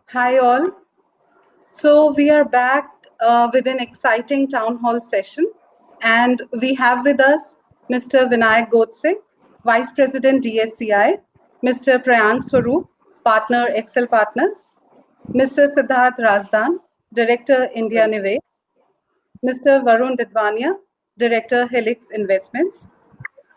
Hi, all. So, we are back with an exciting town hall session, and we have with us Mr. Vinayak Godse, Vice President DSCI, Mr. Prayank Swaroop, Partner Excel Partners, Mr. Siddharth Razdan, Director India Nivesh, Mr. Varun Didwania, Director Helix Investments.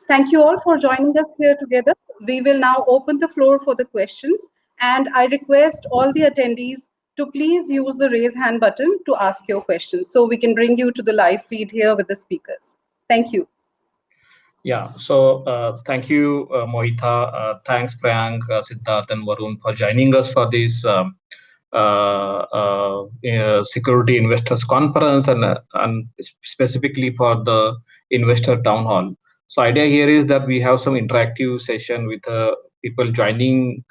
Thank you all for joining us here together. We will now open the floor for the questions, and I request all the attendees to please use the raise hand button to ask your questions so we can bring you to the live feed here with the speakers. Thank you. Yeah, so thank you, Mohita. Thanks, Priyank, Siddharth, and Varun for joining us for this Security Investors Conference and specifically for the Investor Town Hall. So idea here is that we have some interactive session with people joining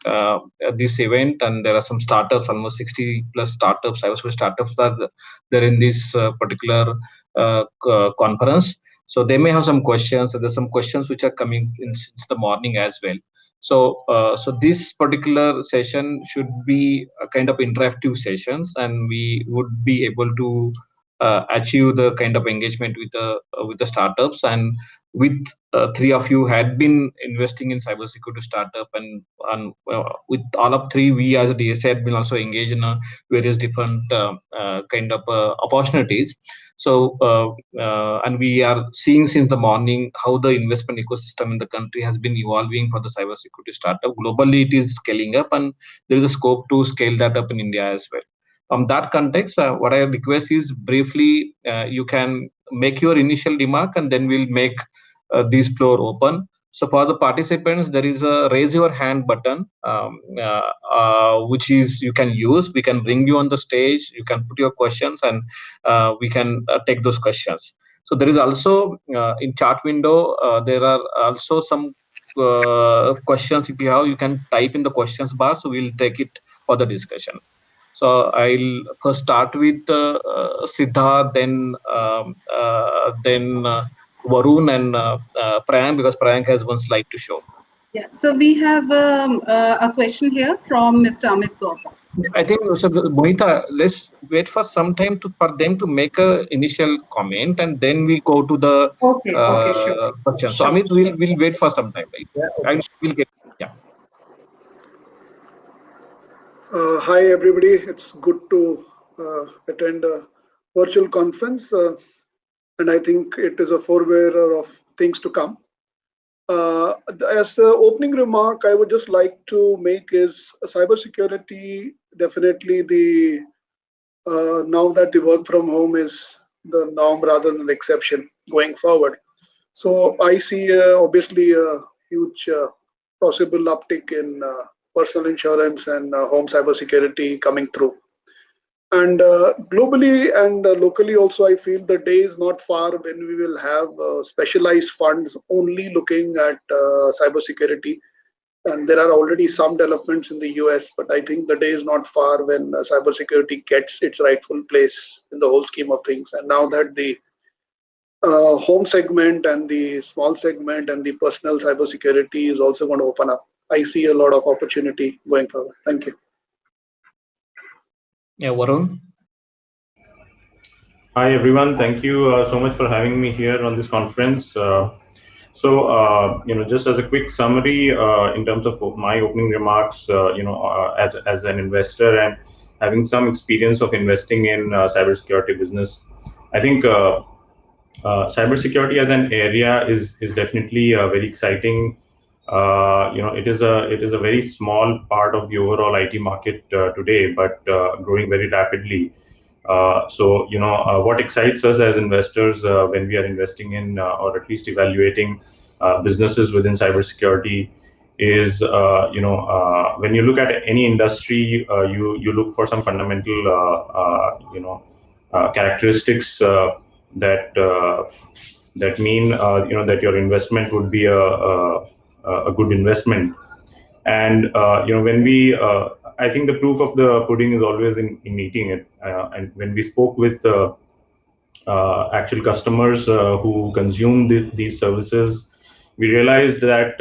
this event, and there are some startups, almost 60 plus startups, cybersecurity startups are there in this particular conference. So they may have some questions. So there's some questions which are coming in since the morning as well. So this particular session should be a kind of interactive sessions, and we would be able to achieve the kind of engagement with the startups. And with three of you had been investing in cybersecurity startup, and with all of three, we as a DSA had been also engaged in various different kind of opportunities. And we are seeing since the morning how the investment ecosystem in the country has been evolving for the cybersecurity startup. Globally, it is scaling up, and there is a scope to scale that up in India as well. From that context, what I request is briefly you can make your initial remark, and then we'll make this floor open. So for the participants, there is a raise your hand button, which is you can use. We can bring you on the stage. You can put your questions, and we can take those questions. So there is also in chat window, there are also some questions. If you have, you can type in the questions bar. So we'll take it for the discussion. So I'll first start with Siddharth, then Varun and Priyank, because Priyank has one slide to show. Yeah, so we have a question here from Mr. Amit Gaur. I think so. Mohita, let's wait for some time for them to make a initial comment, and then we go to the Okay, sure. question. So Sure. Amit, we'll wait for some time, right? Yeah, okay. And we'll get yeah. Hi, everybody. It's good to attend a virtual conference, and I think it is a forerunner of things to come. As an opening remark, I would just like to make is cybersecurity definitely the now that the work from home is the norm rather than the exception going forward. So I see obviously a huge possible uptick in personal insurance and home cybersecurity coming through. And globally and locally also, I feel the day is not far when we will have specialized funds only looking at cybersecurity. And there are already some developments in the US, but I think the day is not far when cybersecurity gets its rightful place in the whole scheme of things. And now that the home segment and the small segment and the personal cybersecurity is also going to open up, I see a lot of opportunity going forward. Thank you. Yeah, Varun. Hi, everyone. Thank you so much for having me here on this conference. Just as a quick summary, in terms of my opening remarks, as an investor and having some experience of investing in cybersecurity business, I think cybersecurity as an area is definitely very exciting. It is a very small part of the overall IT market today, but growing very rapidly. What excites us as investors when we are investing in or at least evaluating businesses within cybersecurity is, when you look at any industry, you look for some fundamental, characteristics that mean, that your investment would be a good investment. And when we I think the proof of the pudding is always in eating it. And when we spoke with actual customers who consume these services, we realized that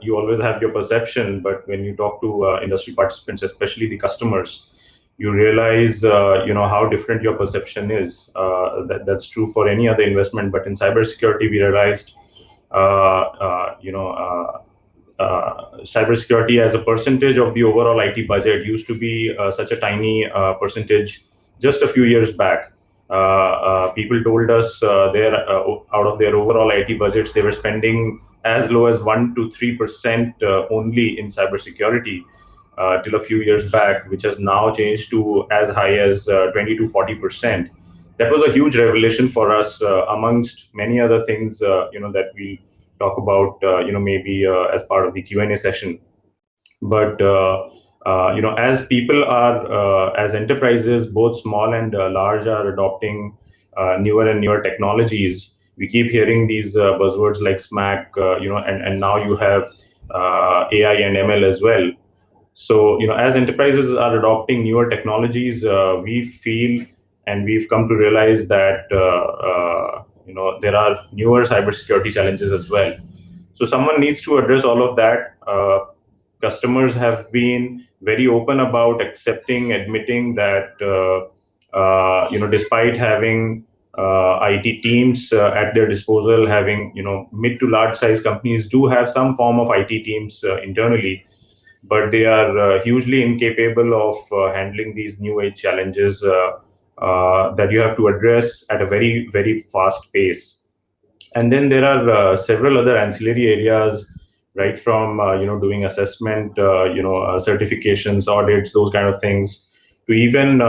you always have your perception, but when you talk to industry participants, especially the customers, you realize how different your perception is. That's true for any other investment, but in cybersecurity, we realized cybersecurity as a percentage of the overall IT budget used to be such a tiny percentage just a few years back. People told us out of their overall IT budgets, they were spending as low as 1 to 3% only in cybersecurity till a few years back, which has now changed to as high as 20 to 40%. That was a huge revelation for us, amongst many other things that we talk about maybe as part of the Q&A session. But as people are as enterprises, both small and large, are adopting newer and newer technologies, we keep hearing these buzzwords like SMAC, and now you have AI and ML as well. So as enterprises are adopting newer technologies, we feel and we've come to realize that there are newer cybersecurity challenges as well. So someone needs to address all of that. Customers have been very open about admitting that despite having IT teams at their disposal, having mid to large size companies do have some form of IT teams internally, but they are hugely incapable of handling these new age challenges that you have to address at a very, very fast pace. And then there are several other ancillary areas, right from doing assessment, certifications, audits, those kind of things, to even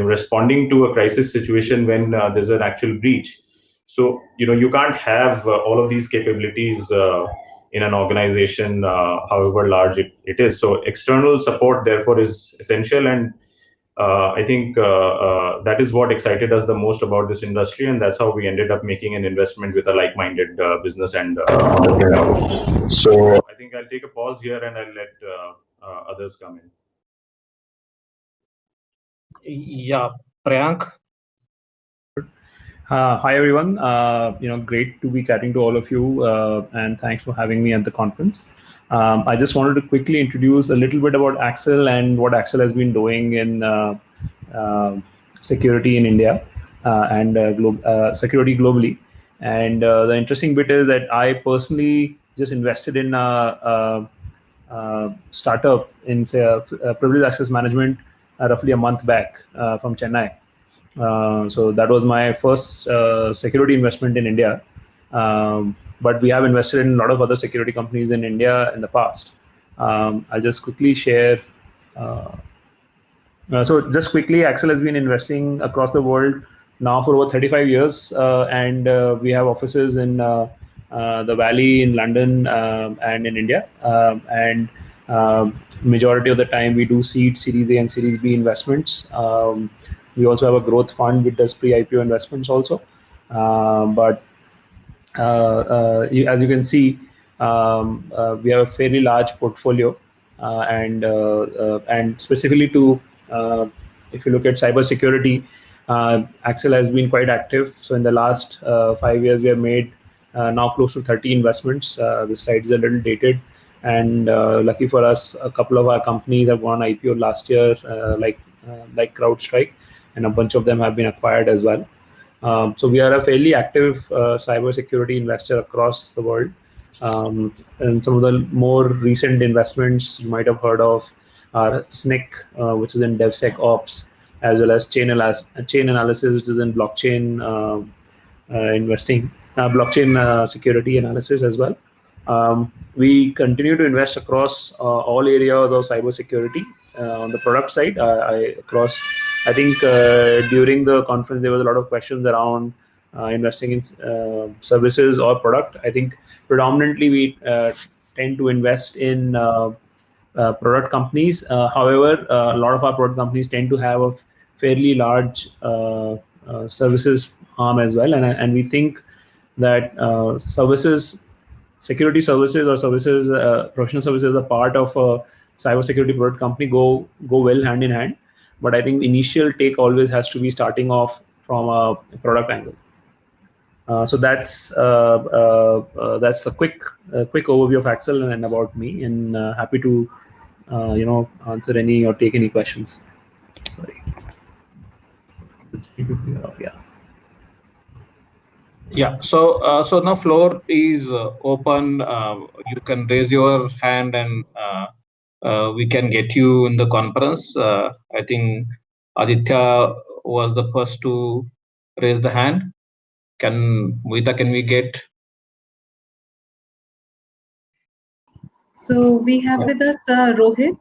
responding to a crisis situation when there's an actual breach. So you can't have all of these capabilities in an organization, however large it is. So external support, therefore, is essential, and I think that is what excited us the most about this industry, and that's how we ended up making an investment with a like-minded business and entrepreneur. So I think I'll take a pause here and I'll let others come in. Yeah, Priyank. Hi everyone. Great to be chatting to all of you, and thanks for having me at the conference. I just wanted to quickly introduce a little bit about Accel and what Accel has been doing in security in India and security globally. And the interesting bit is that I personally just invested in a startup in privileged access management roughly a month back from Chennai. So that was my first security investment in India. But we have invested in a lot of other security companies in India in the past. I'll just quickly share. So just quickly, Accel has been investing across the world now for over 35 years. And we have offices in the Valley, in London, and in India. And majority of the time we do seed, Series A and Series B investments. We also have a growth fund which does pre-IPO investments also. But as you can see, we have a fairly large portfolio, and specifically to if you look at cybersecurity, Accel has been quite active. So in the last 5 years, we have made now close to 30 investments. The slide is a little dated, and lucky for us, a couple of our companies have won IPO last year, like CrowdStrike, and a bunch of them have been acquired as well. So we are a fairly active cybersecurity investor across the world. And some of the more recent investments you might have heard of are SNCC, which is in DevSecOps, as well as Chain Analysis, which is in blockchain investing, blockchain security analysis as well. We continue to invest across all areas of cybersecurity. On the product side, I think during the conference, there was a lot of questions around investing in services or product. I think predominantly we tend to invest in product companies. However, a lot of our product companies tend to have a fairly large services arm as well. And we think that security services or services, professional services, are part of a cybersecurity product company go well hand in hand. But I think the initial take always has to be starting off from a product angle. So that's a quick overview of Axel and about me, and happy to answer any or take any questions. Sorry. Yeah. Yeah. So now floor is open. You can raise your hand and we can get you in the conference. I think Aditya was the first to raise the hand. Mohita, can we get? So we have with us Rohit.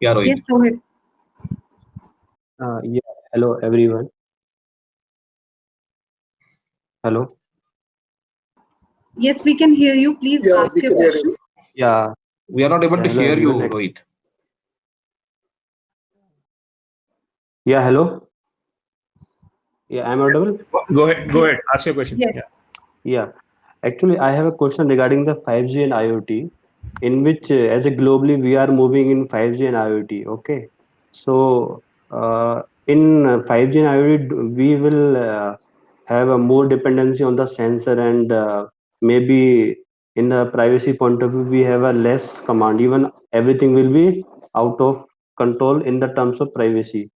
Yeah, Rohit. Yes, Rohit. Yeah, hello everyone. Hello. Yes, we can hear you. Please Yeah, ask we your can hear question. you. Yeah, We are not able to hello hear you, everyone. Rohit. Yeah, hello. Yeah, I'm audible. Go ahead. Ask your question. Yes. Yeah. Yeah, actually, I have a question regarding the 5G and IoT, in which, as a globally, we are moving in 5G and IoT. Okay, so in 5G and IoT, we will have a more dependency on the sensor, and maybe in the privacy point of view, we have a less command. Even everything will be out of control in the terms of privacy.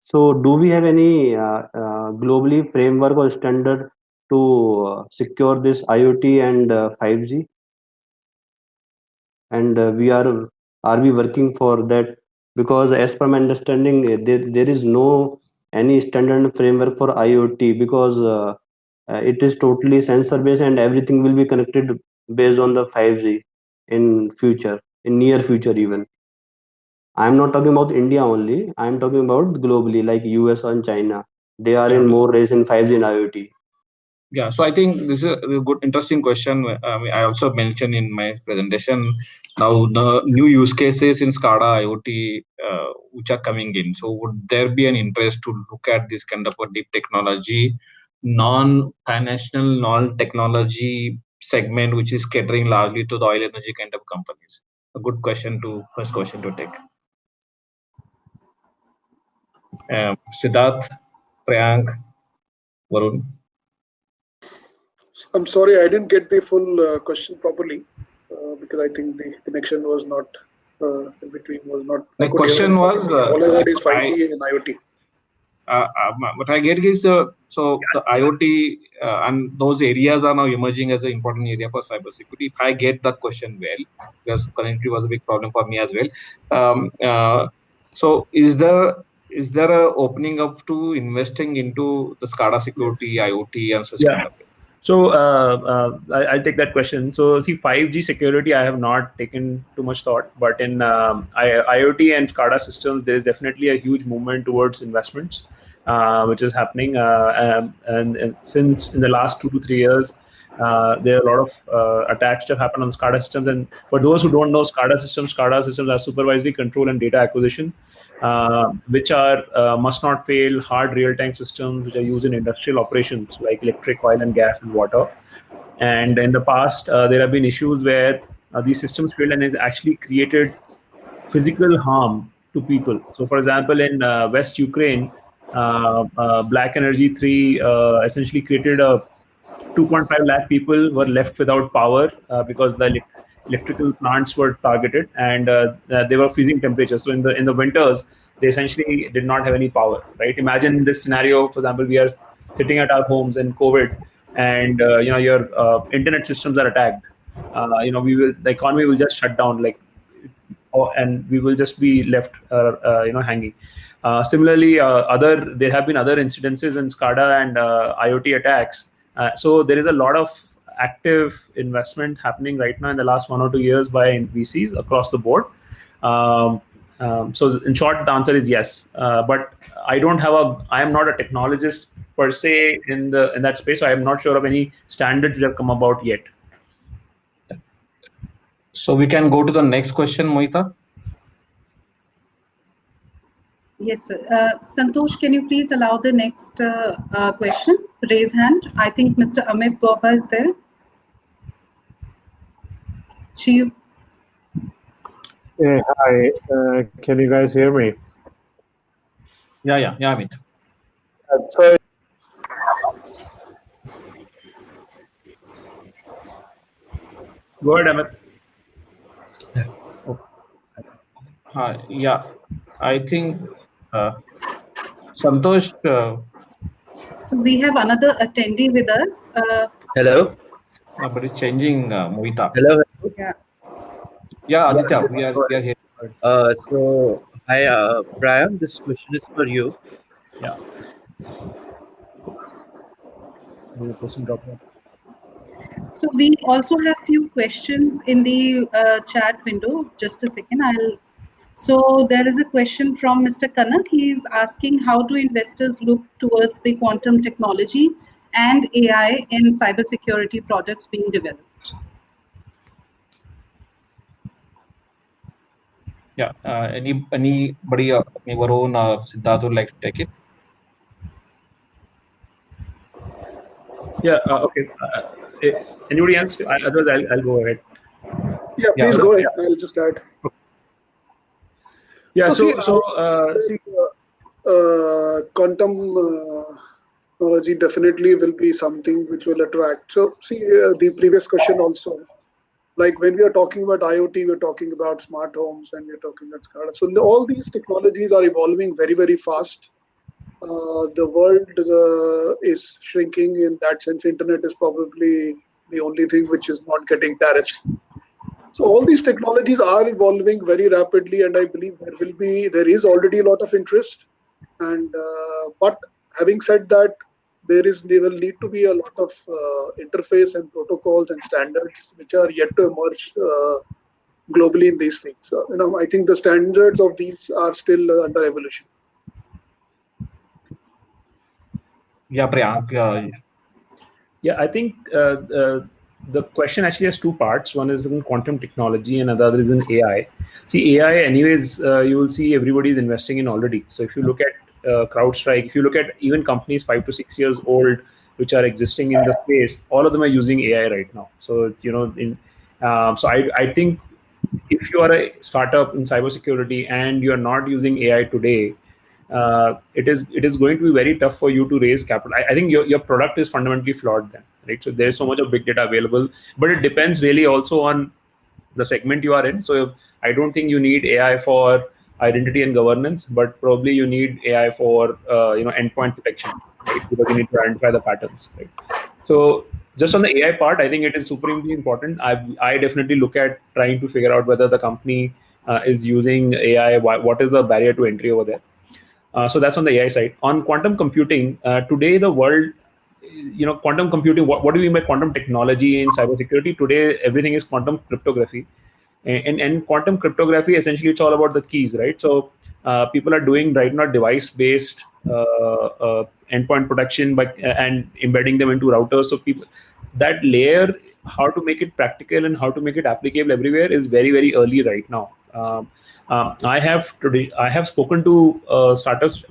So, do we have any globally framework or standard to secure this IoT and 5G? And are we working for that? Because as per my understanding, there is no any standard framework for IoT, because it is totally sensor based and everything will be connected based on the 5G in future, in near future even. I'm not talking about India only. I'm talking about globally, like US and China. They are Yeah. in more race in 5G and IoT. Yeah, so I think this is a good, interesting question. I also mentioned in my presentation now the new use cases in SCADA IoT which are coming in. So would there be an interest to look at this kind of a deep technology, non-financial, non-technology segment, which is catering largely to the oil energy kind of companies? A good question first question to take. Siddharth, Priyank, Varun. I'm sorry, I didn't get the full question properly because I think the connection was not in between was not. I The could hear question it was, properly. All I heard is 5G and IoT. what I get is so the IoT and those areas are now emerging as an important area for cybersecurity. If I get that question well, because connectivity was a big problem for me as well. So is there a opening up to investing into the SCADA security, IoT, and such Yeah. kind of thing? So I'll take that question. So see, 5G security, I have not taken too much thought, but in IoT and SCADA systems, there is definitely a huge movement towards investments, which is happening. And since in the last 2 to 3 years, there are a lot of attacks that happen on SCADA systems. And for those who don't know, SCADA systems are supervisory control and data acquisition, which are must not fail hard real-time systems which are used in industrial operations like electric, oil and gas and water. And in the past, there have been issues where these systems failed and it actually created physical harm to people. So, for example, in West Ukraine, Black Energy 3 essentially created a 2.5 lakh people were left without power because the electrical plants were targeted and they were freezing temperatures. So in the winters, they essentially did not have any power. Right? Imagine this scenario. For example, we are sitting at our homes in COVID, and your internet systems are attacked. The economy will just shut down, and we will just be left hanging. Similarly, there have been other incidences in SCADA and IoT attacks. So there is a lot of active investment happening right now in the last 1 or 2 years by VCs across the board. So in short, the answer is yes. But I am not a technologist per se in that space. So I am not sure of any standards that have come about yet. So we can go to the next question, Mohita. Yes, sir. Santosh, can you please allow the next question? Raise hand. I think Mr. Amit Gopa is there. Chief. Yeah, hi. Can you guys hear me? Yeah, Amit. So Go ahead, Amit. Yeah, I think Santosh, So we have another attendee with us. Hello. but it's changing Mohita. Hello. Yeah. Yeah, Yeah, Aditya, go we are here. ahead. So hi, Brian. This question is for you. Yeah. The person dropped out. So we also have few questions in the chat window. Just a second. So there is a question from Mr. Kanak. He's asking how do investors look towards the quantum technology and AI in cybersecurity products being developed? Yeah, anybody, Varun or Siddharth would like to take it? Yeah. Okay. Anybody else? Otherwise, I'll go ahead. Yeah, Yeah, please okay. go ahead. I'll just add. Yeah. So, See. quantum technology definitely will be something which will attract. So, see, the previous question also, like when we are talking about IoT, we're talking about smart homes and we're talking about SCADA. So, all these technologies are evolving very, very fast. The world is shrinking in that sense. Internet is probably the only thing which is not getting tariffs. So all these technologies are evolving very rapidly, and I believe there is already a lot of interest. And but having said that, there will need to be a lot of interface and protocols and standards which are yet to emerge globally in these things. I think the standards of these are still under evolution. Yeah, Priyank. Yeah, I think the question actually has two parts. One is in quantum technology, and the other is in AI. See, AI, anyways, you will see everybody is investing in already. So if you look at CrowdStrike, if you look at even companies 5 to 6 years old which are existing in the space, all of them are using AI right now. So I think if you are a startup in cybersecurity and you are not using AI today, it is going to be very tough for you to raise capital. I think your product is fundamentally flawed then, right? So there's so much of big data available, but it depends really also on the segment you are in. So I don't think you need AI for identity and governance, but probably you need AI for endpoint protection, right? Because you need to identify the patterns, right? So just on the AI part, I think it is supremely important. I definitely look at trying to figure out whether the company is using AI. What is the barrier to entry over there? So that's on the AI side. On quantum computing, today the world, quantum computing. What do we mean by quantum technology in cybersecurity? Today, everything is quantum cryptography, and quantum cryptography essentially it's all about the keys, right? So people are doing right now device-based endpoint protection, and embedding them into routers. So people, that layer, how to make it practical and how to make it applicable everywhere is very, very early right now. I have spoken to startups,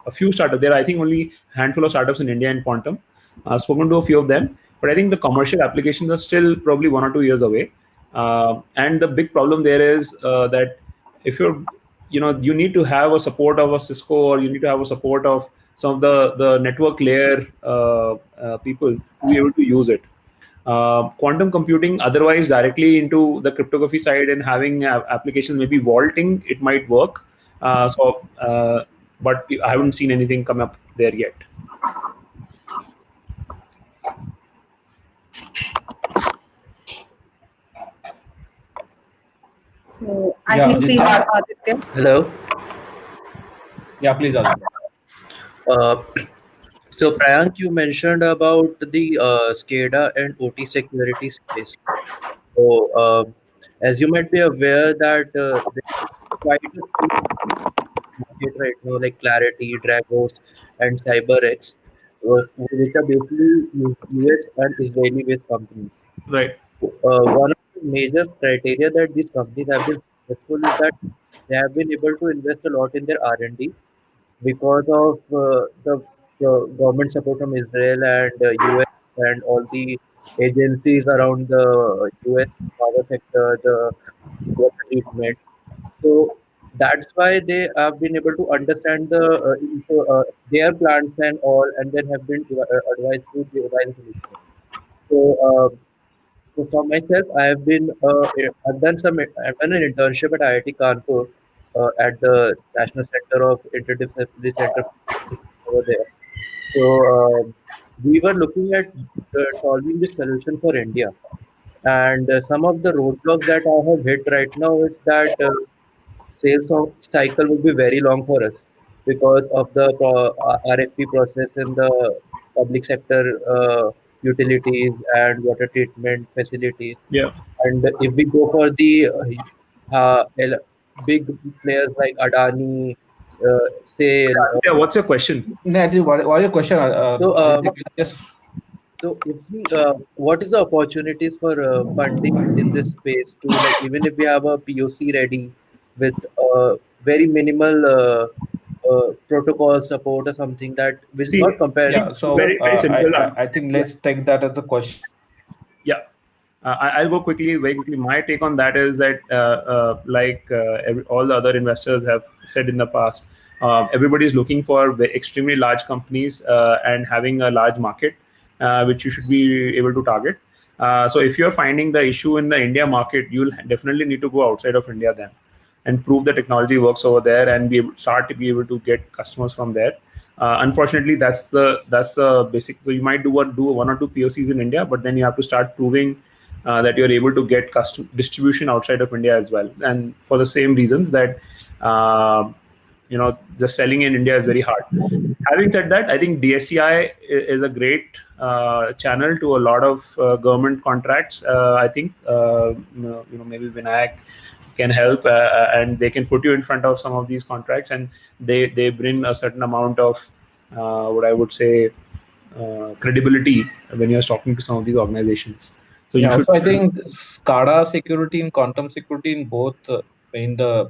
a few startups. There are, I think, only a handful of startups in India in quantum. I've spoken to a few of them, but I think the commercial applications are still probably 1 or 2 years away. And the big problem there is that if you need to have a support of a Cisco, or you need to have a support of some of the network layer people to be able to use it. Quantum computing, otherwise directly into the cryptography side and having applications, maybe vaulting, it might work. But I haven't seen anything come up there yet. So I think we have Aditya. Hello. Yeah, please, Aditya. So Priyank, you mentioned about the SCADA and OT security space. So as you might be aware that there's quite a few market right now, like Clarity, Dragos, and CyberX, which are basically US and Israeli-based companies. Right. One of the major criteria that these companies have been successful is that they have been able to invest a lot in their R&D because of the government support from Israel and US and all the agencies around the US power sector, the water treatment. So that's why they have been able to understand their plants and all, and then have been advised to devise a solution. So So for myself, I've done an internship at IIT Kanpur at the National Center of Interdisciplinary Center over there. So we were looking at solving this solution for India. And some of the roadblocks that I have hit right now is that cycle will be very long for us because of the RFP process in the public sector utilities and water treatment facilities. Yeah. And if we go for the big players like Adani, SAIL, Yeah. What's your question? No, I think what is your question? so Yes. So, if we, what is the opportunities for funding in this space to like even if we have a POC ready with very minimal protocol support or something that which is See, not compared. Yeah. So very simple. I think let's take that as a question. Yeah. I'll go quickly, very quickly. My take on that is that, all the other investors have said in the past, everybody is looking for extremely large companies and having a large market, which you should be able to target. So if you're finding the issue in the India market, you'll definitely need to go outside of India then and prove the technology works over there and start to be able to get customers from there. Unfortunately, that's the basic. So you might do one or two POCs in India, but then you have to start proving that you're able to get custom distribution outside of India as well. And for the same reasons that just selling in India is very hard. Having said that, I think DSCI is a great channel to a lot of government contracts. I think maybe Vinayak can help, and they can put you in front of some of these contracts, and they bring a certain amount of what I would say credibility when you're talking to some of these organizations. So you Yeah. should. So I think SCADA security and quantum security in both in the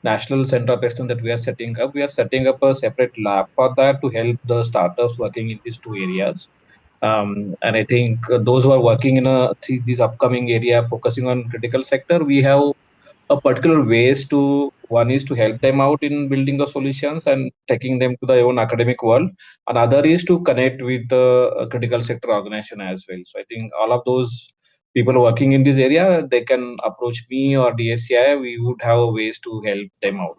National Center of Excellence that we are setting up. We are setting up a separate lab for that to help the startups working in these two areas. And I think those who are working in this upcoming area focusing on critical sector, we have a particular ways to one is to help them out in building the solutions and taking them to their own academic world. Another is to connect with the critical sector organization as well. So I think all of those people working in this area, they can approach me or DSCI. We would have ways to help them out.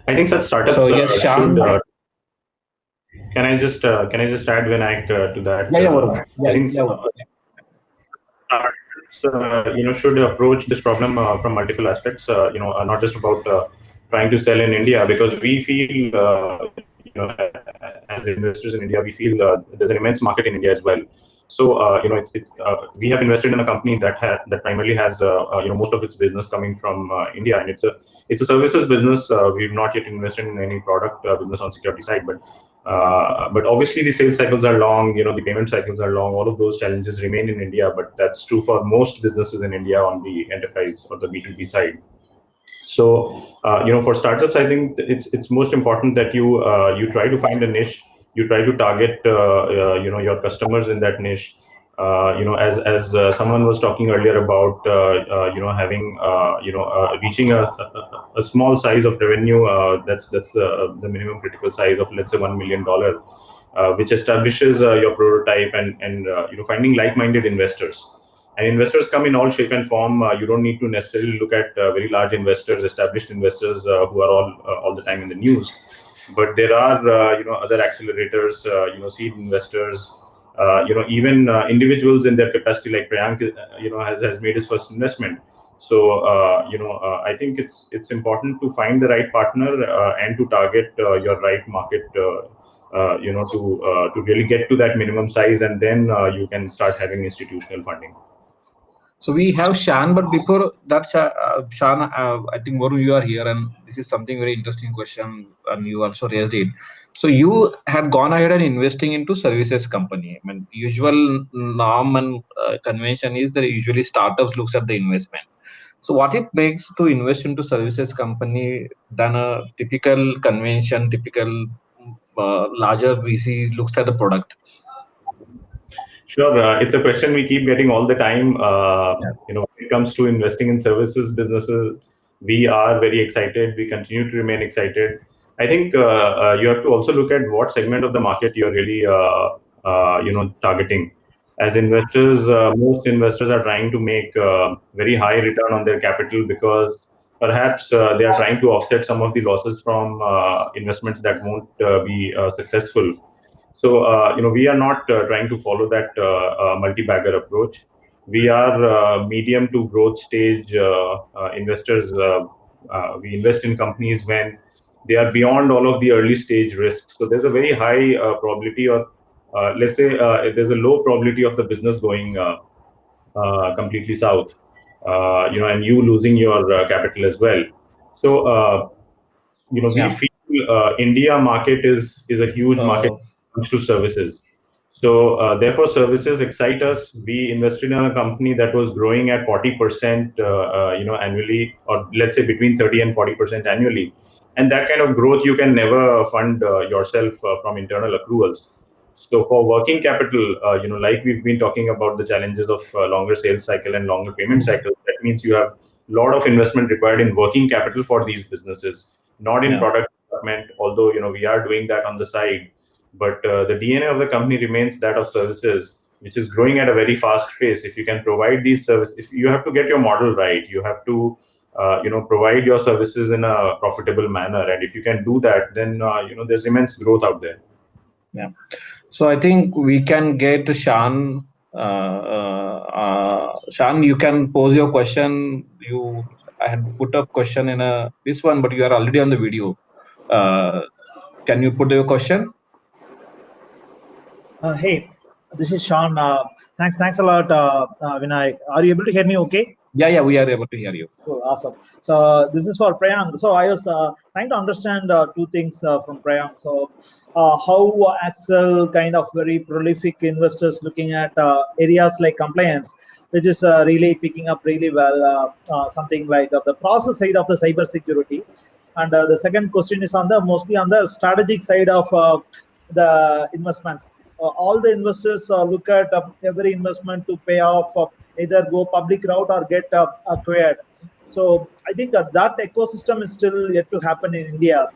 I think such startups So yes, Shan. should. Can I just add Vinayak to that? Yeah, Varun. I think should approach this problem from multiple aspects. Not just about trying to sell in India, because we feel as investors in India, we feel there's an immense market in India as well. So we have invested in a company that primarily has most of its business coming from India, and it's a services business. We've not yet invested in any product business on security side, but obviously the sales cycles are long. The payment cycles are long. All of those challenges remain in India, but that's true for most businesses in India on the enterprise or the B2B side. So for startups, I think it's most important that you try to find a niche. You try to target your customers in that niche. As someone was talking earlier about having reaching a small size of revenue. That's the minimum critical size of, let's say, $1 million, which establishes your prototype and finding like-minded investors. And investors come in all shape and form. You don't need to necessarily look at very large investors, established investors who are all the time in the news. But there are other accelerators, seed investors, even individuals in their capacity, like Priyank, has made his first investment. So I think it's important to find the right partner and to target your right market. To really get to that minimum size, and then you can start having institutional funding. So we have Shan, but before that, Shan, I think Varun, you are here, and this is something very interesting question, and you also raised it. So you had gone ahead and investing into services company. I mean, usual norm and convention is that usually startups looks at the investment. So what it makes to invest into services company than a typical convention, typical larger VC looks at the product? Sure, it's a question we keep getting all the time. When it comes to investing in services businesses, we are very excited. We continue to remain excited. I think you have to also look at what segment of the market you're really targeting. As investors, most investors are trying to make very high return on their capital because perhaps they are trying to offset some of the losses from investments that won't be successful. So, we are not trying to follow that multi-bagger approach. We are medium to growth stage investors. We invest in companies when they are beyond all of the early stage risks. So there's a very high probability, or let's say there's a low probability of the business going completely south, and you losing your capital as well. So, we feel India market is a huge market when it comes to services. So therefore, services excite us. We invested in a company that was growing at 40%, annually, or let's say between 30 and 40% annually. And that kind of growth you can never fund yourself from internal accruals. So for working capital, like we've been talking about the challenges of longer sales cycle and longer payment cycle, that means you have a lot of investment required in working capital for these businesses, not in product development, although we are doing that on the side. But the DNA of the company remains that of services, which is growing at a very fast pace. If you can provide these services, if you have to get your model right, you have to provide your services in a profitable manner, and if you can do that, then there's immense growth out there. Yeah. So I think we can get Shan. Shan, you can pose your question. I had put a question in this one, but you are already on the video. Can you put your question? Hey, this is Sean. Thanks a lot, Vinay. Are you able to hear me okay? Yeah, we are able to hear you. Cool, awesome. So this is for Priyank. So I was trying to understand two things from Priyank. So how Axel kind of very prolific investors looking at areas like compliance, which is really picking up really well, something like the process side of the cyber security. And the second question is mostly on the strategic side of the investments. All the investors look at every investment to pay off, either go public route or get acquired. So I think that ecosystem is still yet to happen in India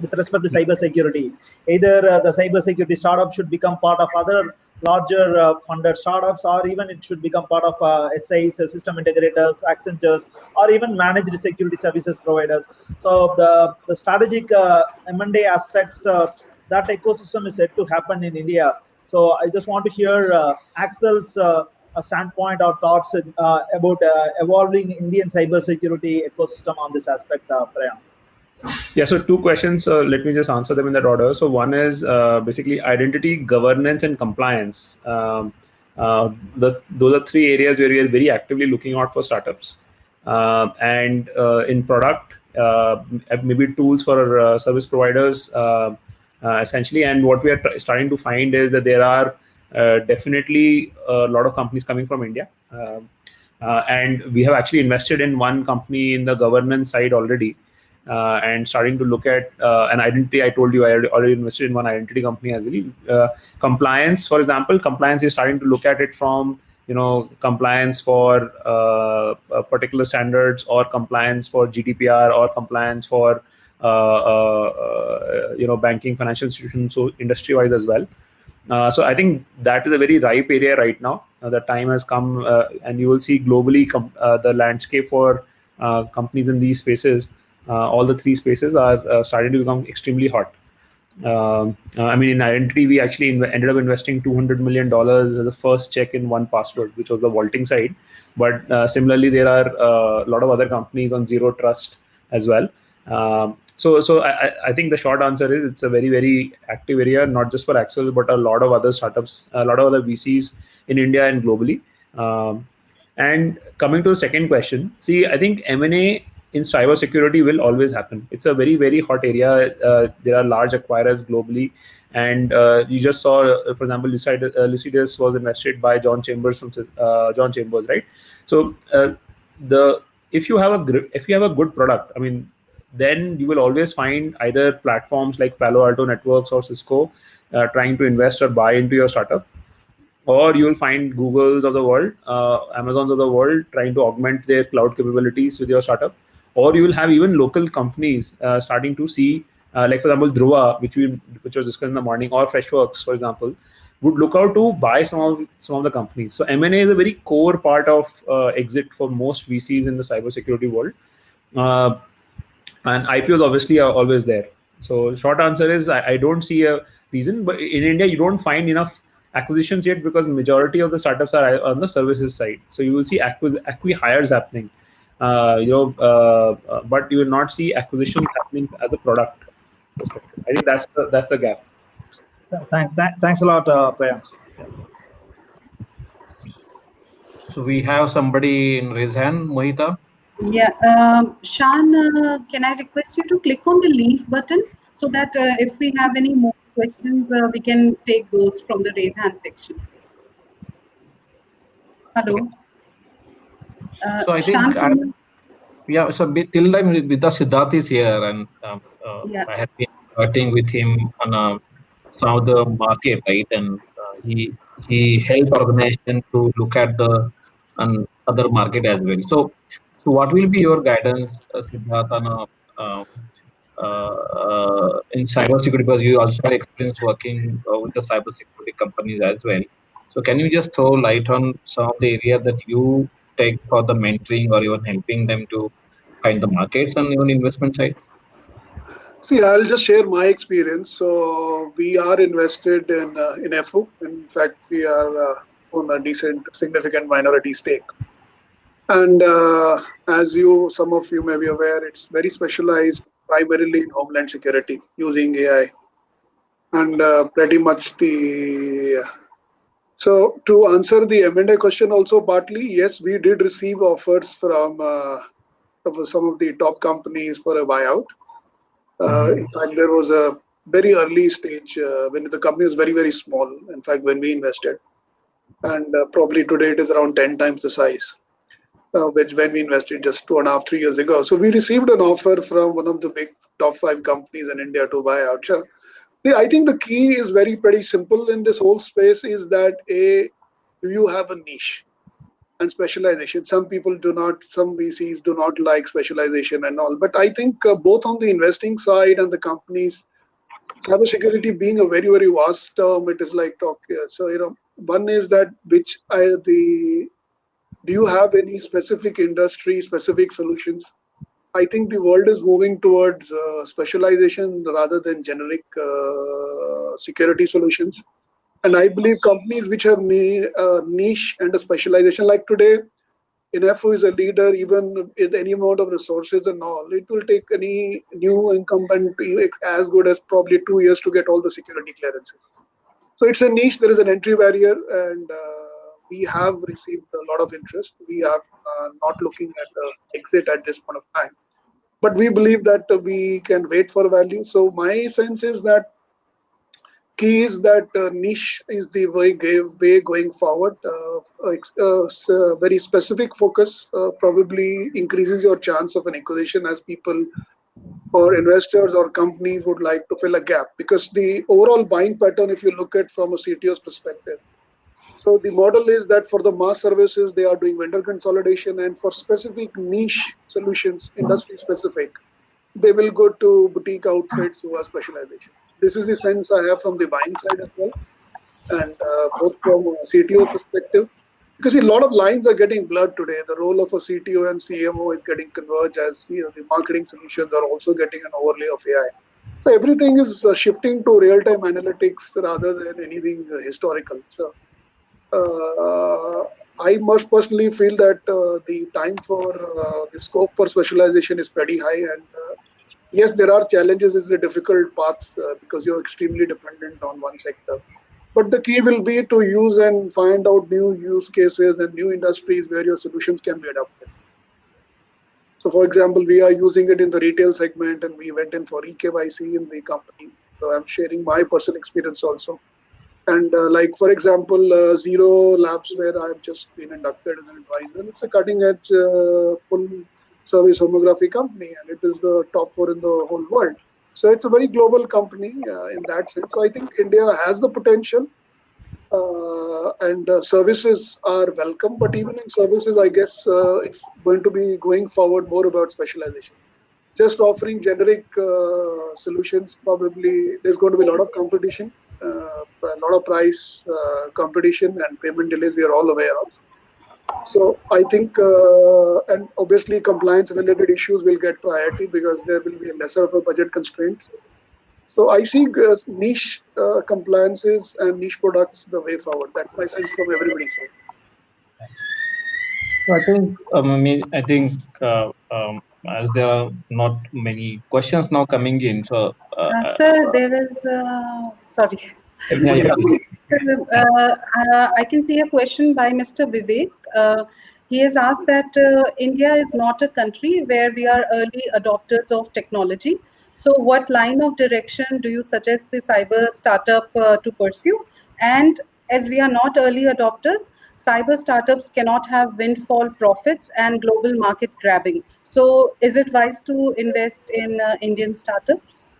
with respect to cyber security. Either the cyber security startup should become part of other larger funded startups, or even it should become part of SIs, system integrators, Accentures, or even managed security services providers. So the strategic M&A aspects, that ecosystem is yet to happen in India. So I just want to hear Axel's standpoint or thoughts about evolving Indian cybersecurity ecosystem on this aspect, Priyank. Yeah, so two questions. Let me just answer them in that order. So one is basically identity, governance, and compliance. Those are three areas where we are very actively looking out for startups. And in product, maybe tools for service providers, essentially. And what we are starting to find is that there are definitely a lot of companies coming from India. And we have actually invested in one company in the governance side already. And starting to look at an identity. I told you I already invested in one identity company as well. Compliance, for example, compliance is starting to look at it from compliance for particular standards, or compliance for GDPR, or compliance for banking, financial institutions, so industry-wise as well. So I think that is a very ripe area right now. The time has come, and you will see globally the landscape for companies in these spaces. All the three spaces are starting to become extremely hot. I mean, in identity, we actually ended up investing $200 million as the first check in 1Password, which was the vaulting side. But similarly, there are a lot of other companies on zero trust as well. So I think the short answer is it's a very, very active area, not just for Axel, but a lot of other startups, a lot of other VCs in India and globally. And coming to the second question, see, I think M&A in cybersecurity will always happen. It's a very, very hot area. There are large acquirers globally. And you just saw, for example, Lucidus was invested by John Chambers from John Chambers, right? So if you have a good product, I mean, then you will always find either platforms like Palo Alto Networks or Cisco trying to invest or buy into your startup, or you will find Googles of the world, Amazons of the world trying to augment their cloud capabilities with your startup, or you will have even local companies starting to see, like for example, Dhruva, which was discussed in the morning, or Freshworks, for example, would look out to buy some of the companies. So M&A is a very core part of exit for most VCs in the cybersecurity world, and IPOs obviously are always there. So short answer is I don't see a reason, but in India you don't find enough acquisitions yet because majority of the startups are on the services side. So you will see acqui hires happening, but you will not see acquisitions happening as a product perspective. I think that's the gap. Thanks a lot, Priyank. So we have somebody in raise hand, Mohita. Yeah, Shan, can I request you to click on the leave button so that if we have any more questions, we can take those from the raise hand section. Hello. So I Shan, think yeah. So till time with us, Siddharth is here, and yeah. I have been working with him on some of the market, right? And he helped organization to look at the other market as well. So what will be your guidance, Siddharth, on in cybersecurity, because you also have experience working with the cybersecurity companies as well. So can you just throw light on some of the area that you take for the mentoring or even helping them to find the markets and even investment side? See, I'll just share my experience. So we are invested in FO. In fact, we are on a decent, significant minority stake. And as some of you may be aware, it's very specialized, primarily in homeland security using AI, and pretty much the. So to answer the M&A question, also partly, yes, we did receive offers from some of the top companies for a buyout. In fact, there was a very early stage when the company was very, very small. In fact, when we invested, and probably today it is around 10 times the size, which when we invested just 2.5, 3 years ago. So we received an offer from one of the big top 5 companies in India to buy out. So I think the key is pretty simple in this whole space is that do you have a niche and specialization? Some people do not, some VCs do not like specialization and all. But I think both on the investing side and the companies, cybersecurity being a very, very vast term, it is like talk. So, one is that do you have any specific industry, specific solutions? I think the world is moving towards specialization rather than generic security solutions. And I believe companies which have niche and a specialization, like today, INFO is a leader, even with any amount of resources and all, it will take any new incumbent as good as probably 2 years to get all the security clearances. So it's a niche, there is an entry barrier, and we have received a lot of interest. We are not looking at the exit at this point of time. But we believe that we can wait for value. So my sense is that key is that niche is the way going forward. Very specific focus probably increases your chance of an acquisition as people or investors or companies would like to fill a gap, because the overall buying pattern, if you look at from a CTO's perspective, so the model is that for the mass services, they are doing vendor consolidation, and for specific niche solutions, industry specific, they will go to boutique outfits who are specialization. This is the sense I have from the buying side as well, and both from a CTO perspective, because a lot of lines are getting blurred today. The role of a CTO and CMO is getting converged as the marketing solutions are also getting an overlay of AI. So everything is shifting to real-time analytics rather than anything historical. So I must personally feel that the time for the scope for specialization is pretty high, and yes, there are challenges. It's a difficult path because you're extremely dependent on one sector. But the key will be to use and find out new use cases and new industries where your solutions can be adopted. So, for example, we are using it in the retail segment, and we went in for eKYC in the company. So I'm sharing my personal experience also. And like, for example, Zero Labs, where I've just been inducted as an advisor, it's a cutting-edge full service homography company, and it is the top 4 in the whole world. So it's a very global company in that sense. So I think India has the potential, and services are welcome. But even in services, I guess it's going to be going forward more about specialization. Just offering generic solutions, probably there's going to be a lot of competition. a lot of price competition and payment delays we are all aware of. So I think, and obviously compliance related issues will get priority because there will be a lesser of a budget constraints. So I see niche compliances and niche products the way forward. That's my sense from everybody's side. I think as there are not many questions now coming in, so Sir, there is, sorry. yeah, please. I can see a question by Mr. Vivek. He has asked that India is not a country where we are early adopters of technology. So what line of direction do you suggest the cyber startup to pursue? And as we are not early adopters, cyber startups cannot have windfall profits and global market grabbing. So is it wise to invest in Indian startups,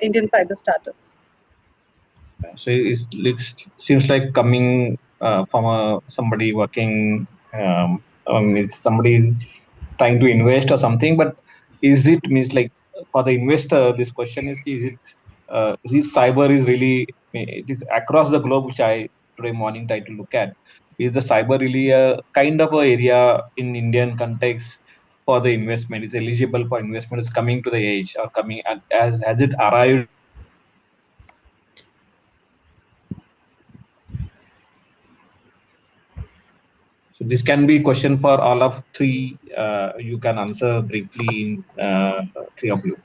Indian cyber startups? So it seems like coming from somebody working, somebody is trying to invest or something. But is it means like for the investor? This question is it is cyber is really it is across the globe, which I today morning tried to look at. Is the cyber really a kind of a area in Indian context for the investment? Is eligible for investment? Is coming to the age or coming has it arrived? So this can be a question for all of three. You can answer briefly in three of you.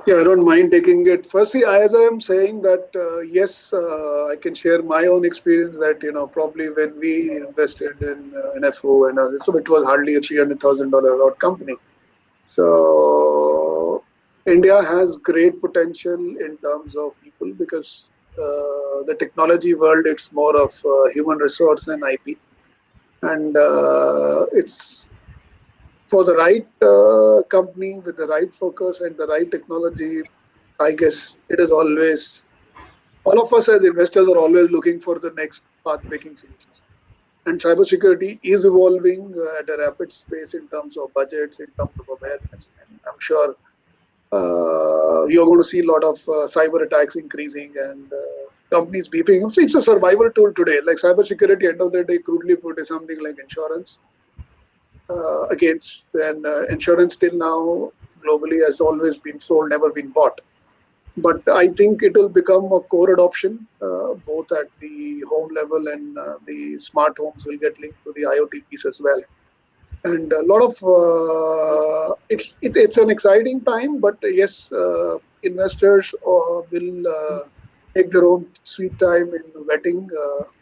Yeah, I don't mind taking it. Firstly, as I am saying that, yes, I can share my own experience that, probably when we invested in NFO and others, so it was hardly a $300,000 odd company. So India has great potential in terms of people because the technology world, it's more of human resource and IP. And it's for the right company with the right focus and the right technology. I guess it is always, all of us as investors are always looking for the next path-breaking solution. And cybersecurity is evolving at a rapid pace in terms of budgets, in terms of awareness. And I'm sure you're going to see a lot of cyber attacks increasing and companies beefing up. So it's a survival tool today. Like cybersecurity, end of the day, crudely put, is something like insurance against, and insurance till now globally has always been sold, never been bought. But I think it will become a core adoption, both at the home level and the smart homes will get linked to the IoT piece as well. And a lot of it's an exciting time, but yes, investors will take their own sweet time in vetting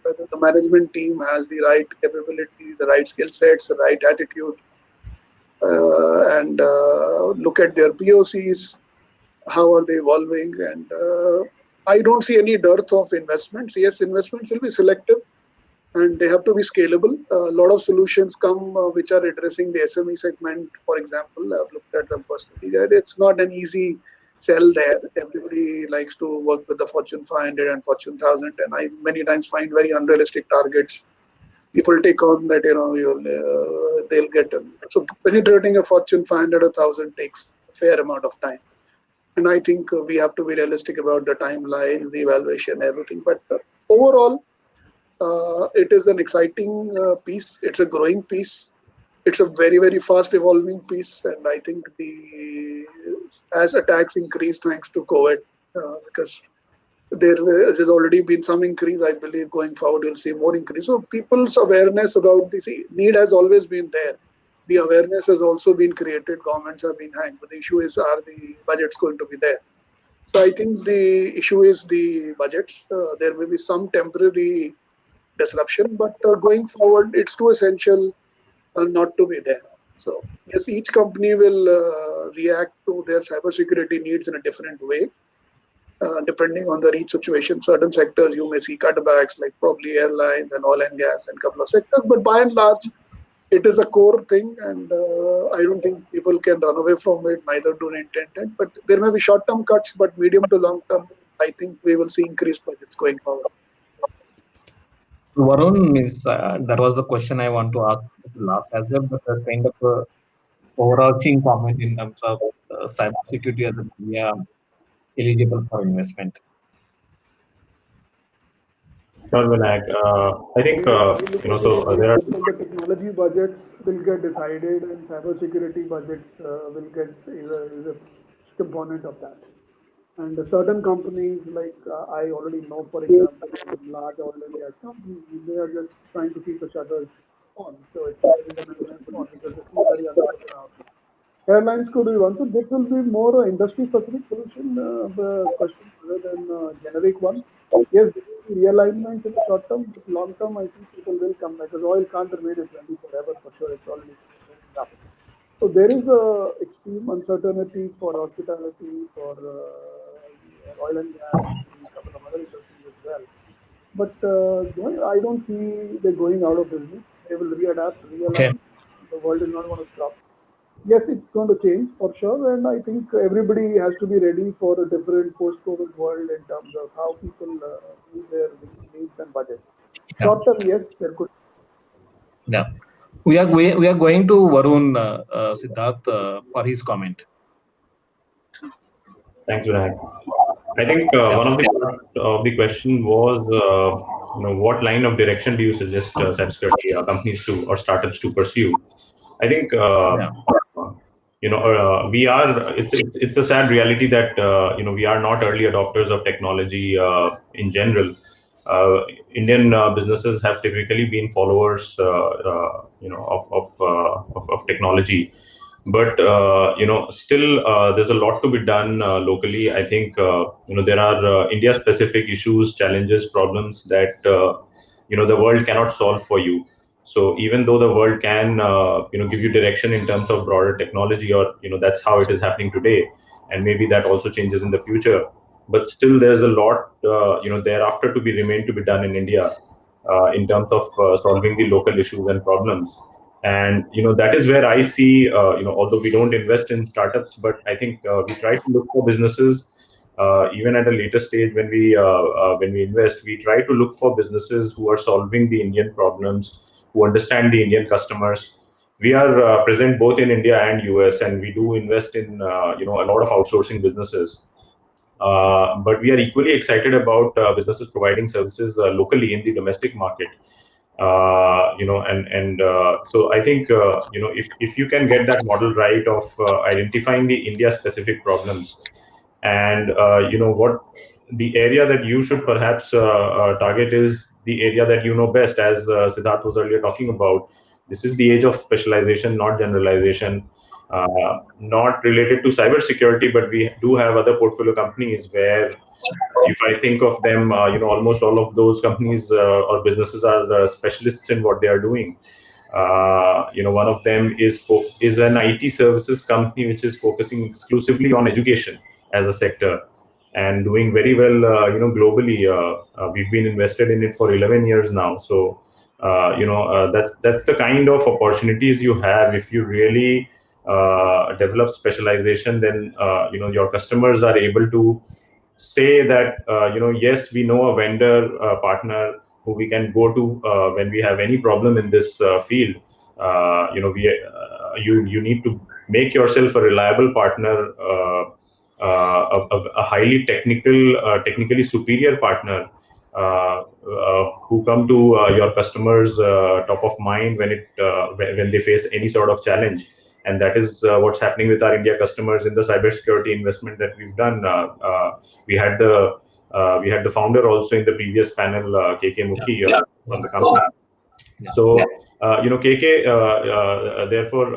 whether the management team has the right capability, the right skill sets, the right attitude, and look at their POCs. How are they evolving? And I don't see any dearth of investments. Yes, investments will be selective and they have to be scalable. A lot of solutions come which are addressing the SME segment, for example. I've looked at them personally. It's not an easy sell there. Everybody likes to work with the Fortune 500 and Fortune 1000, and I many times find very unrealistic targets. People take on that, they'll get them. So penetrating a Fortune 500 or 1000 takes a fair amount of time. And I think we have to be realistic about the timelines, the evaluation, everything. But overall, it is an exciting piece. It's a growing piece. It's a very, very fast evolving piece. And I think as attacks increase thanks to COVID, because there's already been some increase, I believe going forward, you'll see more increase. So people's awareness about this need has always been there. The awareness has also been created. Governments have been hanged. But the issue is, are the budgets going to be there? So I think the issue is the budgets. There may be some temporary disruption, but going forward, it's too essential not to be there. So yes, each company will react to their cybersecurity needs in a different way, depending on the each situation. Certain sectors you may see cutbacks, like probably airlines and oil and gas and a couple of sectors, but by and large, it is a core thing, and I don't think people can run away from it, neither do intended. But there may be short-term cuts, but medium to long-term, I think we will see increased budgets going forward. Varun, that was the question I want to ask last as well, but a kind of overarching comment in terms of cybersecurity as an area eligible for investment? Sure, Vinayak. I think there are. The technology budgets will get decided, and cybersecurity budgets will get is a component of that. And certain companies, like I already know, for example, large oil and gas companies, they are just trying to keep the shutters on. So it's an airline on because it's very uncertain out there. Airlines could be one. So this will be more industry-specific solution question rather than generic one. Yes, there will be realignment in the short term, but long term, I think people will come back because oil can't remain at 20 forever for sure. It's already going up. So there is a extreme uncertainty for hospitality, for oil and gas, and a couple of other industries as well. But I don't see they're going out of business. They will readapt, realign. The world is not going to stop. Yes, it's going to change for sure, and I think everybody has to be ready for a different post-COVID world in terms of how people meet their needs and budgets. Short term, yes, there could. Yeah, we are going to Varun Siddharth for his comment. Thanks, Vinayak. I think one of the question was, what line of direction do you suggest cybersecurity companies to or startups to pursue? I think we are. It's a sad reality that we are not early adopters of technology in general. Indian businesses have typically been followers, of technology. But still, there's a lot to be done locally. I think there are India-specific issues, challenges, problems that the world cannot solve for you. So even though the world can give you direction in terms of broader technology, or that's how it is happening today, and maybe that also changes in the future. But still, there's a lot thereafter to be done in India in terms of solving the local issues and problems. And that is where I see, although we don't invest in startups, but I think we try to look for businesses. Even at a later stage, when we invest, we try to look for businesses who are solving the Indian problems, who understand the Indian customers. We are present both in India and US, and we do invest in a lot of outsourcing businesses. But we are equally excited about businesses providing services locally in the domestic market. So I think if you can get that model right of identifying the India-specific problems, and what the area that you should perhaps target is the area that you know best, as Siddharth was earlier talking about. This is the age of specialization, not generalization. Not related to cybersecurity, but we do have other portfolio companies where, if I think of them, almost all of those companies or businesses are specialists in what they are doing. One of them is an IT services company which is focusing exclusively on education as a sector and doing very well, globally. We've been invested in it for 11 years now. So, that's the kind of opportunities you have if you really develop specialization. Then your customers are able to say that yes, we know a vendor partner who we can go to when we have any problem in this field. You need to make yourself a reliable partner, a highly technically superior partner, who come to your customers top of mind when they face any sort of challenge. And that is what's happening with our India customers in the cybersecurity investment that we've done. We had the founder also in the previous panel, KK Mukhi, from the company. So KK therefore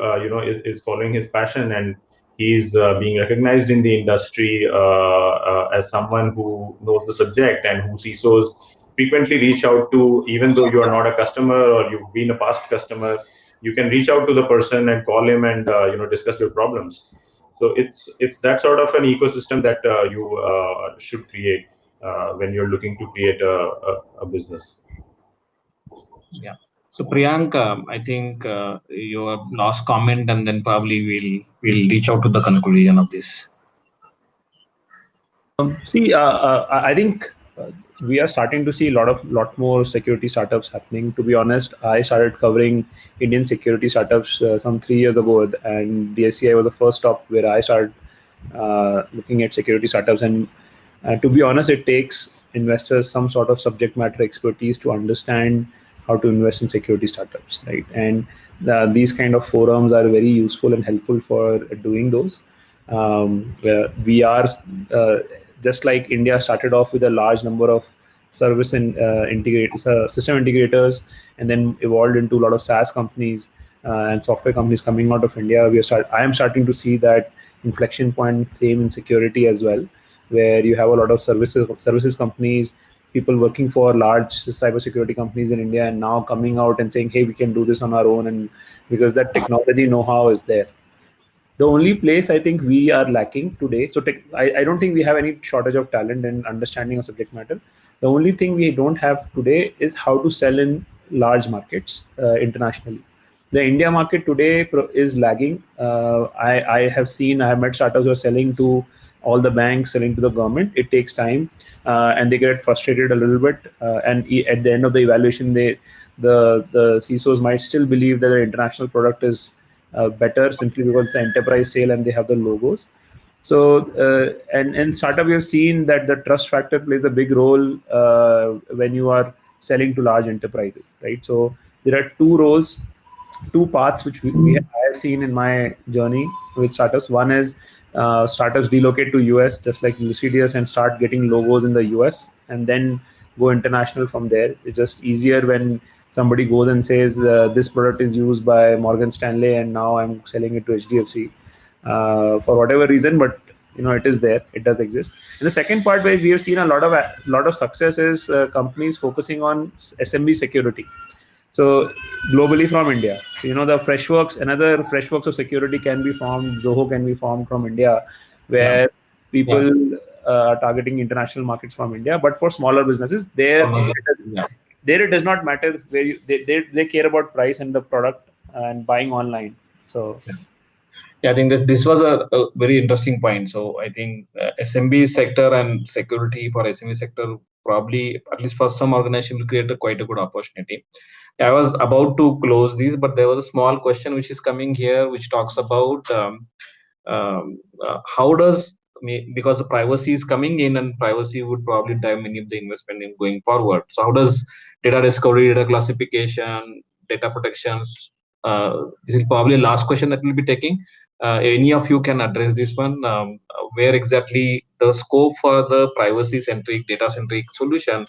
is following his passion, and he's being recognized in the industry as someone who knows the subject and who CISOs frequently reach out to. Even though you are not a customer or you've been a past customer, you can reach out to the person and call him and discuss your problems. So it's that sort of an ecosystem that you should create when you're looking to create a business. Yeah. So Priyank, I think your last comment, and then probably we'll reach out to the conclusion of this. I think we are starting to see a lot more security startups happening. To be honest, I started covering Indian security startups some 3 years ago, and DSCI was the first stop where I started looking at security startups. And to be honest, it takes investors some sort of subject matter expertise to understand how to invest in security startups, right? And these kind of forums are very useful and helpful for doing those. We are just like India started off with a large number of service and system integrators, and then evolved into a lot of SaaS companies and software companies coming out of India. I am starting to see that inflection point same in security as well, where you have a lot of services companies, people working for large cybersecurity companies in India, and now coming out and saying, hey, we can do this on our own, and because that technology know-how is there. The only place I think we are lacking today, so I don't think we have any shortage of talent and understanding of subject matter. The only thing we don't have today is how to sell in large markets internationally. The India market today is lagging. I have met startups who are selling to all the banks, selling to the government. It takes time, and they get frustrated a little bit. And at the end of the evaluation, the CISOs might still believe that the international product is better simply because it's an enterprise sale and they have the logos. So and startup, we have seen that the trust factor plays a big role when you are selling to large enterprises, right? So there are two paths which I have seen in my journey with startups. One is startups relocate to US just like Lucidius and start getting logos in the US and then go international from there. It's just easier when somebody goes and says this product is used by Morgan Stanley and now I'm selling it to HDFC for whatever reason, but it is there, it does exist. And the second part where we have seen a lot of success is companies focusing on SMB security. So globally from India, so, the another Freshworks of security can be formed, Zoho can be formed from India, where people are targeting international markets from India. But for smaller businesses, there it does not matter where they care about price and the product and buying online. So I think that this was a very interesting point. So I think SMB sector and security for SMB sector probably, at least for some organization, will create quite a good opportunity. I was about to close these, but there was a small question which is coming here, which talks about how does, because the privacy is coming in and privacy would probably drive many of the investment in going forward. So how does data discovery, data classification, data protections, this is probably the last question that we'll be taking. Any of you can address this one, where exactly the scope for the privacy centric, data centric solution,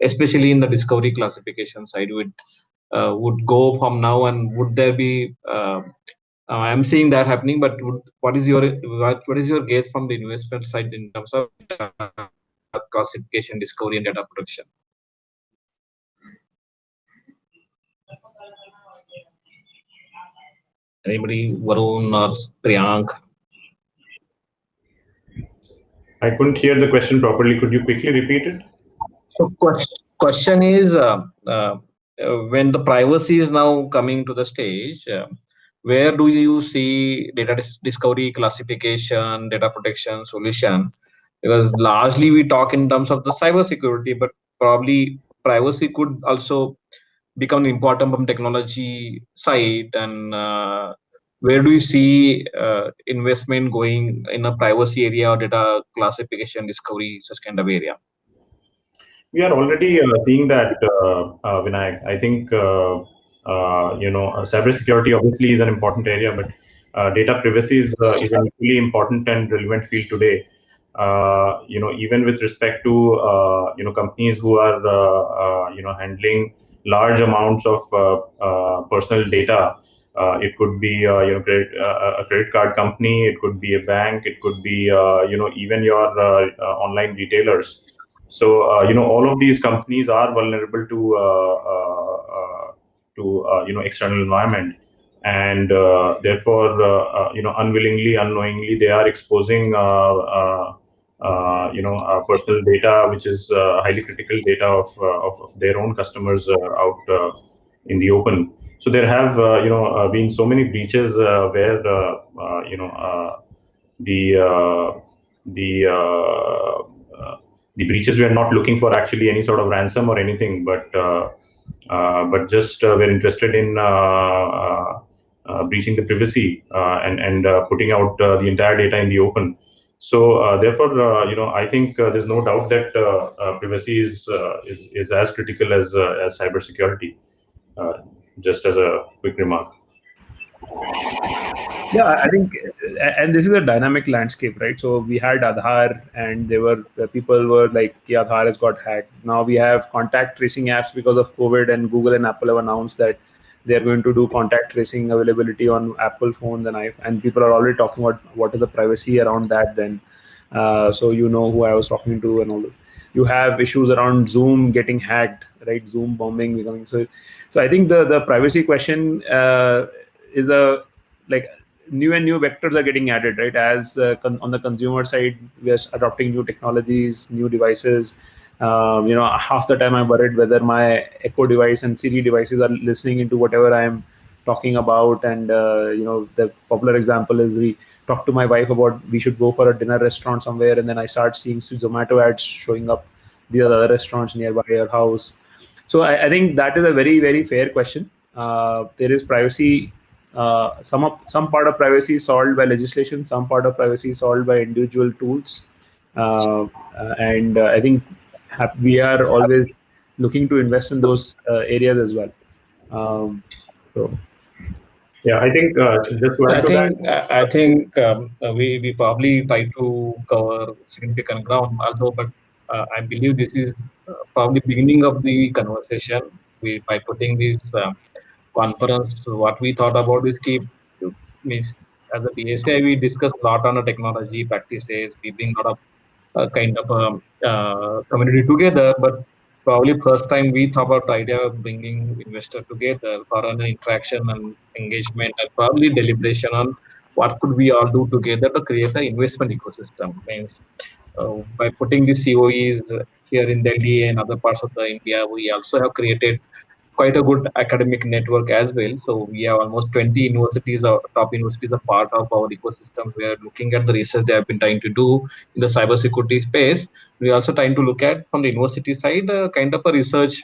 especially in the discovery classification side, would go from now, and would there be I'm seeing that happening, but what is your guess from the investment side in terms of classification, discovery, and data protection? Anybody, Varun or Priyank? I couldn't hear the question properly. Could you quickly repeat it? So question is, when the privacy is now coming to the stage, where do you see data discovery, classification, data protection solution? Because largely we talk in terms of the cyber security, but probably privacy could also become important from technology side. And where do you see investment going in a privacy area or data classification, discovery, such kind of area? We are already seeing that, Vinayak. I think cybersecurity obviously is an important area, but data privacy is an equally important and relevant field today. Even with respect to companies who are handling large amounts of personal data. It could be a credit card company, it could be a bank, it could be even your online retailers. So all of these companies are vulnerable to external environment, and therefore unwillingly, unknowingly, they are exposing personal data, which is highly critical data of their own customers out in the open. So there have been so many breaches where the breaches we are not looking for actually any sort of ransom or anything, but just we're interested in breaching the privacy and putting out the entire data in the open. So therefore, I think there's no doubt that privacy is as critical as cybersecurity. Just as a quick remark. Yeah, I think, and this is a dynamic landscape, right? So we had Aadhaar, and people were like, yeah, Aadhaar has got hacked. Now we have contact tracing apps because of COVID, and Google and Apple have announced that they're going to do contact tracing availability on Apple phones and people are already talking about what is the privacy around that. Then, so you know who I was talking to and all this. You have issues around Zoom getting hacked, right? Zoom bombing becoming so. I think the privacy question is a like. New vectors are getting added, right? As on the consumer side, we are adopting new technologies, new devices. Half the time I'm worried whether my Echo device and Siri devices are listening into whatever I'm talking about. And the popular example is we talk to my wife about we should go for a dinner restaurant somewhere, and then I start seeing Zomato ads showing up the other restaurants nearby our house. So I think that is a very, very fair question. There is privacy. Some part of privacy is solved by legislation. Some part of privacy is solved by individual tools. And I think we are always looking to invest in those areas as well. So. Yeah, I think just to add to that, I think we probably try to cover significant ground, although, but I believe this is probably beginning of the conversation. By putting this conference, what we thought about is means as a DSI, we discussed a lot on the technology practices. We bring a lot of kind of community together, but probably first time we thought about the idea of bringing investor together for an interaction and engagement and probably deliberation on what could we all do together to create an investment ecosystem. Means by putting the COEs here in Delhi and other parts of the India, we also have created quite a good academic network as well. So we have almost 20 universities, or top universities, are part of our ecosystem. We are looking at the research they have been trying to do in the cybersecurity space. We are also trying to look at from the university side, kind of a research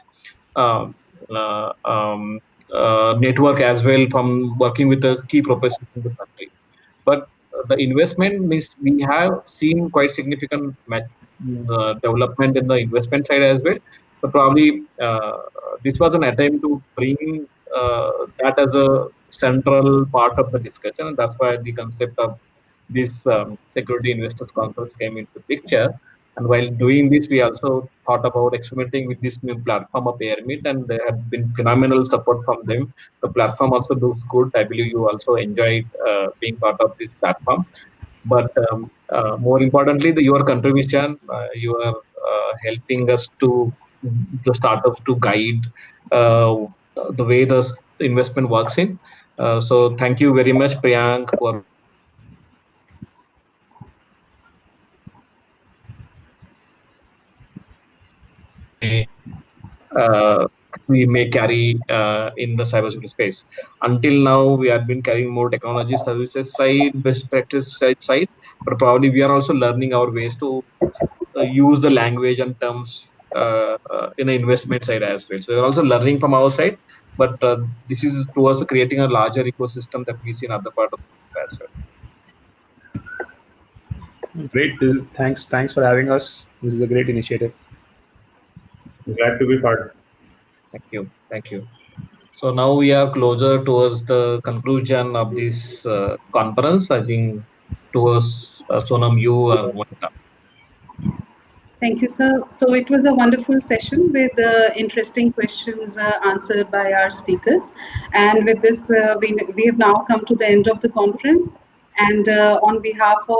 um, uh, um, network as well, from working with the key professors in the country. But the investment means we have seen quite significant development in the investment side as well. But probably this was an attempt to bring that as a central part of the discussion, and that's why the concept of this security investors conference came into picture. And while doing this, we also thought about experimenting with this new platform of Airmeet, and there have been phenomenal support from them. The platform also looks good. I believe you also enjoyed being part of this platform. But more importantly, your contribution, you are helping us to the startups to guide the way the investment works in. So thank you very much, Priyank, for we may carry in the cybersecurity space. Until now, we have been carrying more technology services side, best practice side, but probably we are also learning our ways to use the language and terms in the investment side as well. So we're also learning from our side, but this is towards creating a larger ecosystem that we see in other part of the world as well. Great. Thanks for having us. This is a great initiative. Glad to be part. Thank you. So now we are closer towards the conclusion of this conference. I think towards Sonam, you or Monica. Thank you, sir. So it was a wonderful session with interesting questions answered by our speakers. And with this, we have now come to the end of the conference. And on behalf of